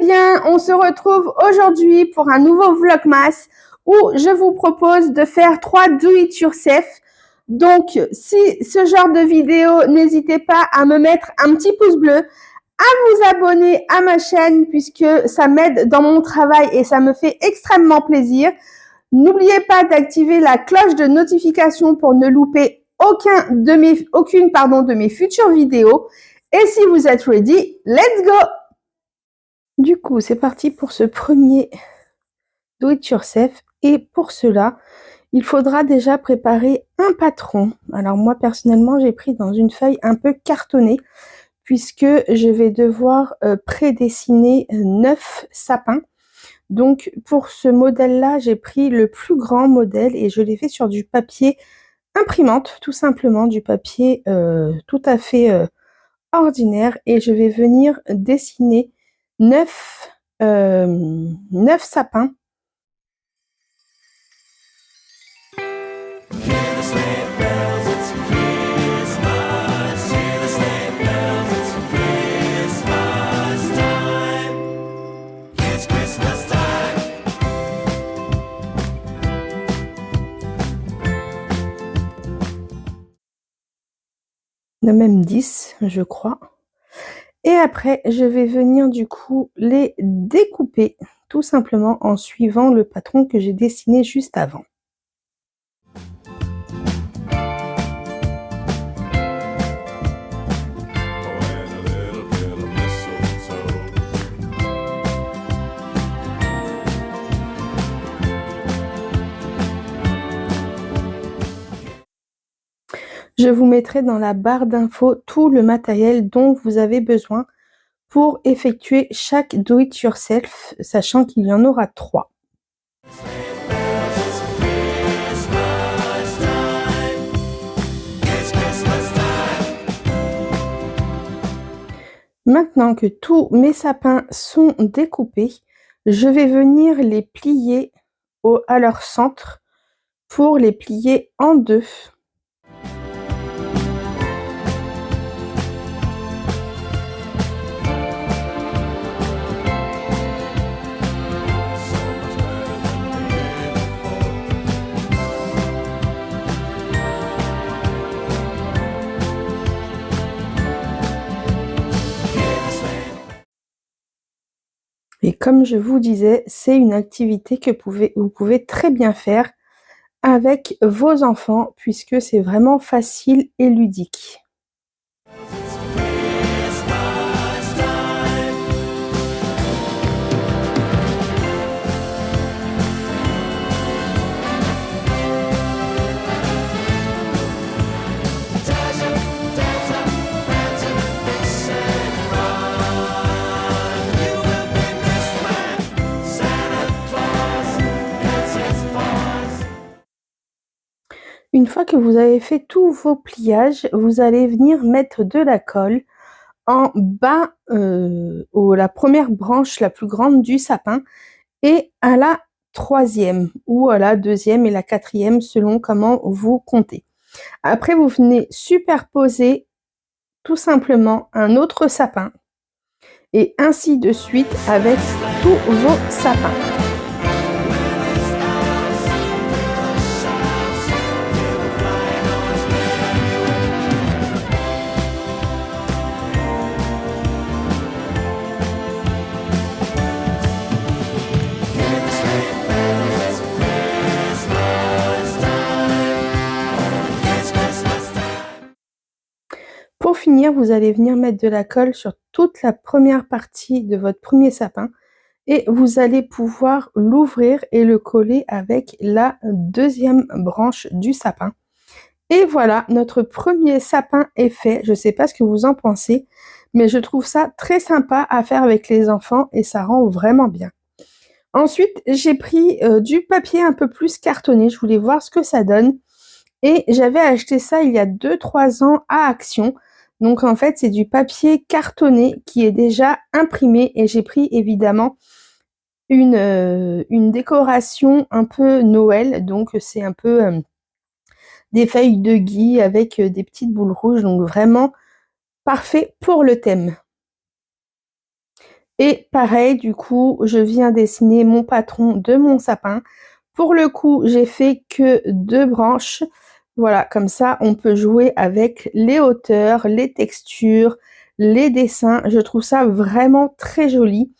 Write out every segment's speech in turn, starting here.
bien, on se retrouve aujourd'hui pour un nouveau Vlogmas où je vous propose de faire 3 do-it-yourself. Donc, si ce genre de vidéo, n'hésitez pas à me mettre un petit pouce bleu, à vous abonner à ma chaîne puisque ça m'aide dans mon travail et ça me fait extrêmement plaisir. N'oubliez pas d'activer la cloche de notification pour ne louper aucune de mes futures vidéos. Et si vous êtes ready, let's go! Du coup, c'est parti pour ce premier do it yourself. Et pour cela, il faudra déjà préparer un patron. Alors moi, personnellement, j'ai pris dans une feuille un peu cartonnée puisque je vais devoir prédessiner 9 sapins. Donc, pour ce modèle-là, j'ai pris le plus grand modèle et je l'ai fait sur du papier imprimante, tout simplement, du papier tout à fait ordinaire. Et je vais venir dessiner 9 sapins. Il y en a même 10, je crois. Et après, je vais venir du coup les découper tout simplement en suivant le patron que j'ai dessiné juste avant. Je vous mettrai dans la barre d'infos tout le matériel dont vous avez besoin pour effectuer chaque do-it-yourself, sachant qu'il y en aura 3. Maintenant que tous mes sapins sont découpés, je vais venir les plier à leur centre pour les plier en deux. Et comme je vous disais, c'est une activité que vous pouvez très bien faire avec vos enfants puisque c'est vraiment facile et ludique. Une fois que vous avez fait tous vos pliages, vous allez venir mettre de la colle en bas, la première branche la plus grande du sapin et à la troisième ou à la deuxième et la quatrième selon comment vous comptez. Après, vous venez superposer tout simplement un autre sapin et ainsi de suite avec tous vos sapins. Pour finir, vous allez venir mettre de la colle sur toute la première partie de votre premier sapin et vous allez pouvoir l'ouvrir et le coller avec la deuxième branche du sapin. Et voilà, notre premier sapin est fait. Je ne sais pas ce que vous en pensez, mais je trouve ça très sympa à faire avec les enfants et ça rend vraiment bien. Ensuite, j'ai pris du papier un peu plus cartonné. Je voulais voir ce que ça donne. Et j'avais acheté ça il y a 2-3 ans à Action. Donc en fait, c'est du papier cartonné qui est déjà imprimé et j'ai pris évidemment une décoration un peu Noël. Donc c'est un peu des feuilles de gui avec des petites boules rouges. Donc vraiment parfait pour le thème. Et pareil, du coup, je viens dessiner mon patron de mon sapin. Pour le coup, j'ai fait que 2 branches. Voilà, comme ça, on peut jouer avec les hauteurs, les textures, les dessins. Je trouve ça vraiment très joli.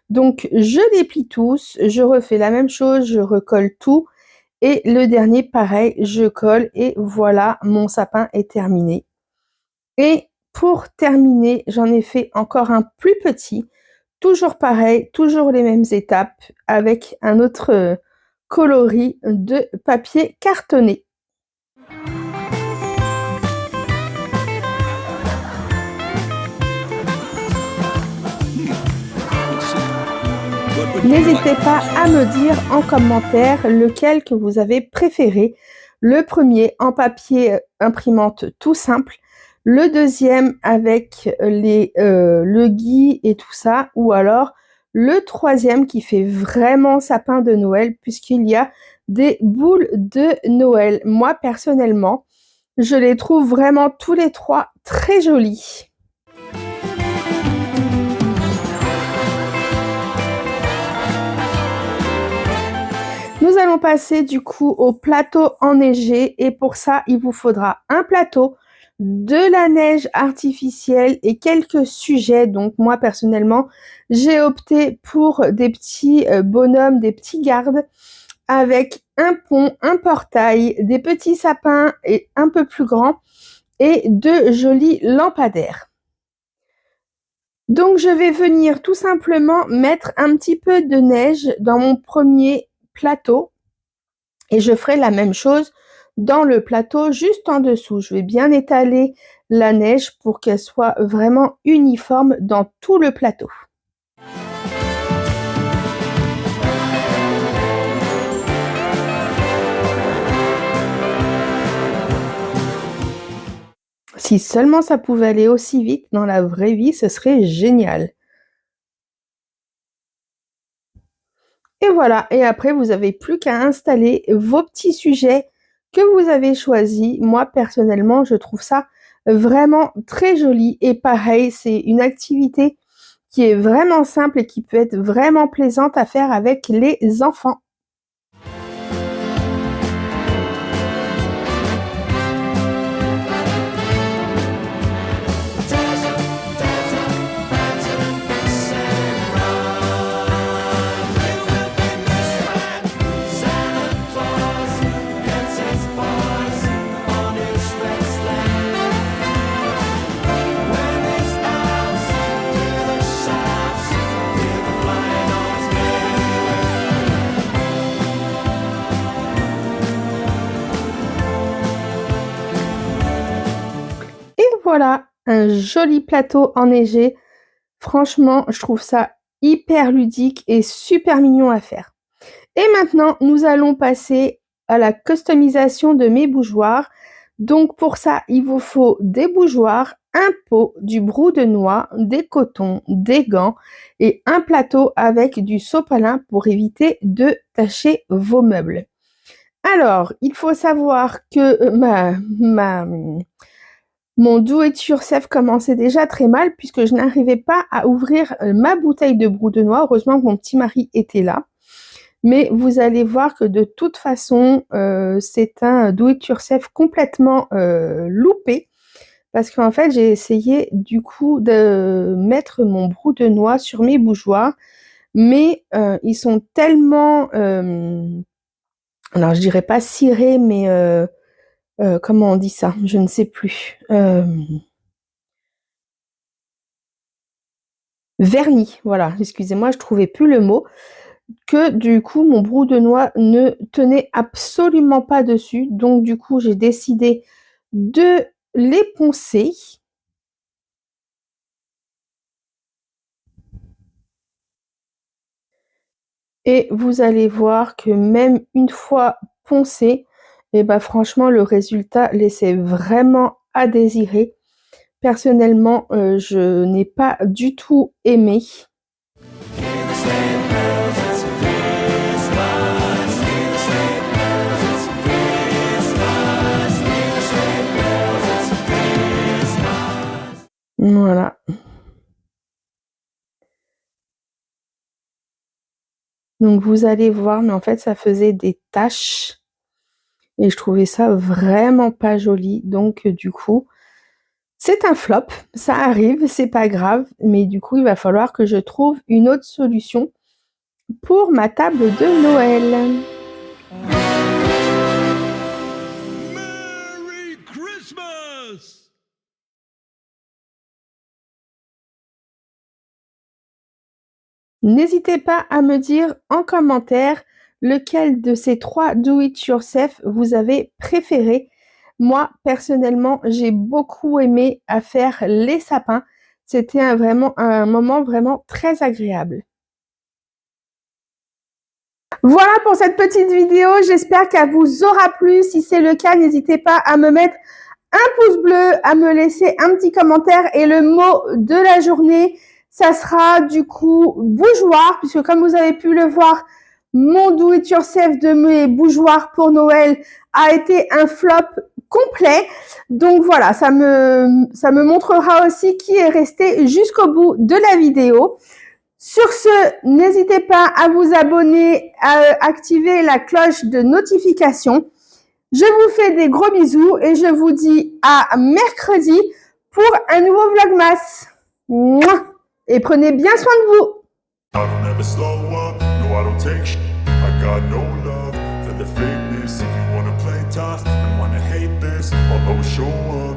Donc, je les plie tous, je refais la même chose, je recolle tout. Et le dernier, pareil, je colle et voilà, mon sapin est terminé. Et pour terminer, j'en ai fait encore un plus petit. Toujours pareil, toujours les mêmes étapes avec un autre coloris de papier cartonné. N'hésitez pas à me dire en commentaire lequel que vous avez préféré. Le premier en papier imprimante tout simple, le deuxième avec le gui et tout ça, ou alors le troisième qui fait vraiment sapin de Noël puisqu'il y a des boules de Noël. Moi personnellement, je les trouve vraiment tous les trois très jolis. Nous allons passer du coup au plateau enneigé et pour ça, il vous faudra un plateau, de la neige artificielle et quelques sujets. Donc moi personnellement, j'ai opté pour des petits bonhommes, des petits gardes avec un pont, un portail, des petits sapins et un peu plus grands et de jolis lampadaires. Donc je vais venir tout simplement mettre un petit peu de neige dans mon premier plateau. Et je ferai la même chose dans le plateau juste en dessous. Je vais bien étaler la neige pour qu'elle soit vraiment uniforme dans tout le plateau. Si seulement ça pouvait aller aussi vite dans la vraie vie, ce serait génial. Et voilà, et après vous n'avez plus qu'à installer vos petits sujets que vous avez choisis. Moi personnellement, je trouve ça vraiment très joli et pareil, c'est une activité qui est vraiment simple et qui peut être vraiment plaisante à faire avec les enfants. Et voilà, un joli plateau enneigé. Franchement, je trouve ça hyper ludique et super mignon à faire. Et maintenant, nous allons passer à la customisation de mes bougeoirs. Donc pour ça, il vous faut des bougeoirs, un pot, du brou de noix, des cotons, des gants et un plateau avec du sopalin pour éviter de tacher vos meubles. Alors, il faut savoir que mon do it yourself commençait déjà très mal puisque je n'arrivais pas à ouvrir ma bouteille de brou de noix. Heureusement que mon petit mari était là. Mais vous allez voir que de toute façon, c'est un do it yourself complètement loupé. Parce qu'en fait, j'ai essayé du coup de mettre mon brou de noix sur mes bougeoirs. Mais ils sont tellement, alors je dirais pas cirés, mais comment on dit ça? Je ne sais plus. Vernis, voilà, excusez-moi, je trouvais plus le mot, que du coup mon brou de noix ne tenait absolument pas dessus. Donc du coup, j'ai décidé de les poncer. Et vous allez voir que même une fois poncé, et bah franchement le résultat laissait vraiment à désirer. Personnellement, je n'ai pas du tout aimé. Voilà. Donc vous allez voir, mais en fait ça faisait des taches et je trouvais ça vraiment pas joli. Donc du coup, c'est un flop, ça arrive, c'est pas grave, mais du coup il va falloir que je trouve une autre solution pour ma table de Noël. Merry Christmas! N'hésitez pas à me dire en commentaire lequel de ces 3 do it yourself vous avez préféré. Moi, personnellement, j'ai beaucoup aimé à faire les sapins. C'était vraiment un moment vraiment très agréable. Voilà pour cette petite vidéo. J'espère qu'elle vous aura plu. Si c'est le cas, n'hésitez pas à me mettre un pouce bleu, à me laisser un petit commentaire et le mot de la journée, ça sera du coup bougeoir, puisque comme vous avez pu le voir, mon do it yourself de mes bougeoirs pour Noël a été un flop complet. Donc voilà, ça me montrera aussi qui est resté jusqu'au bout de la vidéo. Sur ce, n'hésitez pas à vous abonner, à activer la cloche de notification. Je vous fais des gros bisous et je vous dis à mercredi pour un nouveau Vlogmas. Mouah. Et prenez bien soin de vous. I don't ever slow up, no I don't take shit. I got no love for the fakeness. If you wanna play tough and wanna hate this, I'll always show up.